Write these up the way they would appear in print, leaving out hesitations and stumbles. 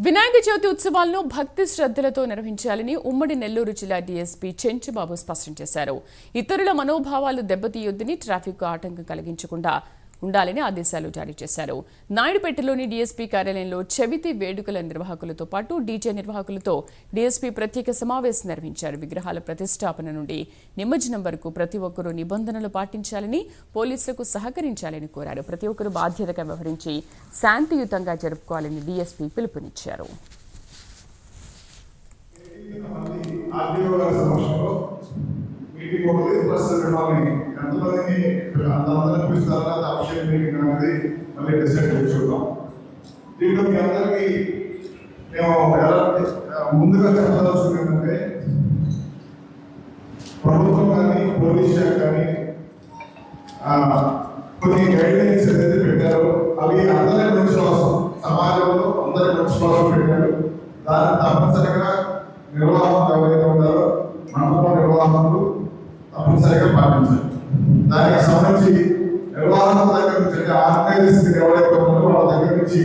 వినాయక చవితి ఉత్సవాలను భక్తి శ్రద్ధలతో నిర్వహించాలని ఉమ్మడి నెల్లూరు జిల్లా డీఎస్పీ చెంచుబాబు స్పష్టం చేశారు. ఇతరుల మనోభావాలు దెబ్బతీయొద్దని, ట్రాఫిక్ ఆటంకం కలిగించకుండా ఉండాలని ఆదేశాలు జారీ చేశారు. నాయుడుపేటలోని డీఎస్పీ కార్యాలయంలో చవితి వేడుకల నిర్వాహకులతో పాటు డీజే నిర్వాహకులతో డీఎస్పీ ప్రత్యేక సమావేశం నిర్వహించారు. విగ్రహాల ప్రతిష్టాపన నుండి నిమజ్జనం వరకు ప్రతి ఒక్కరూ నిబంధనలు పాటించాలని, పోలీసులకు సహకరించాలని కోరారు. ప్రతి ఒక్కరూ బాధ్యతగా వ్యవహరించి శాంతియుతంగా జరుపుకోవాలని డీఎస్పీ పిలుపునిచ్చారు. ముందుగా చెప్పదలుచుకుంది ఏంటంటే, ప్రభుత్వం కానీ పోలీస్ శాఖ కానీ కొన్ని గైడ్ లైన్స్ ఏదైతే పెట్టారో అవి అందరి మంచి కోసం, సమాజంలో అందరి మంచి కోసం పెట్టారు. దాన్ని తప్పనిసరిగా నిర్వాహకులు ఎవరైతే ఉన్నారో మండపం నిర్వాహకులు తప్పనిసరిగా పాటించాలి. దానికి సంబంధించి నిర్వాహకుల దగ్గర నుంచి, ఆర్గనైజర్స్ ఎవరైతే ఉన్నారో వాళ్ళ దగ్గర నుంచి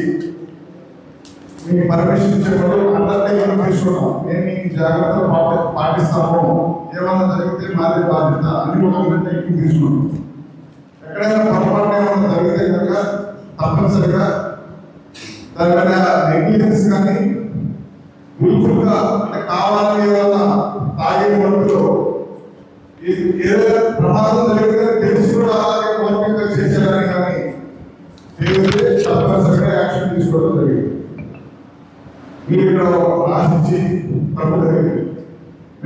మీకు పర్మిషన్ ఇచ్చేవాళ్ళు అందరినీ మనం తీసుకున్నాం. మేము ఈ జాగ్రత్తలు పాటిస్తాము, ఏమన్నా జరిగితే మాది బాధ్యత అని ఒక టెక్నిక్ తీసుకున్నాం. ఎక్కడైనా పొరపాటు ఏమైనా జరిగితే కనుక తప్పనిసరిగా దాని మీద నెగ్లిజెన్స్ కానీ విల్ఫుల్గా అంటే కావాలని ఏమన్నా తాగే వరకు ఏదైనా ప్రమాదం జరిగితే తెలిసి కూడా అలాగే మౌలికంగా చేసేయాలని కానీ తెలిస్తే తప్పనిసరిగా యాక్షన్ తీసుకోవడం జరిగింది. మీరు ఆశించి ప్రభుత్వం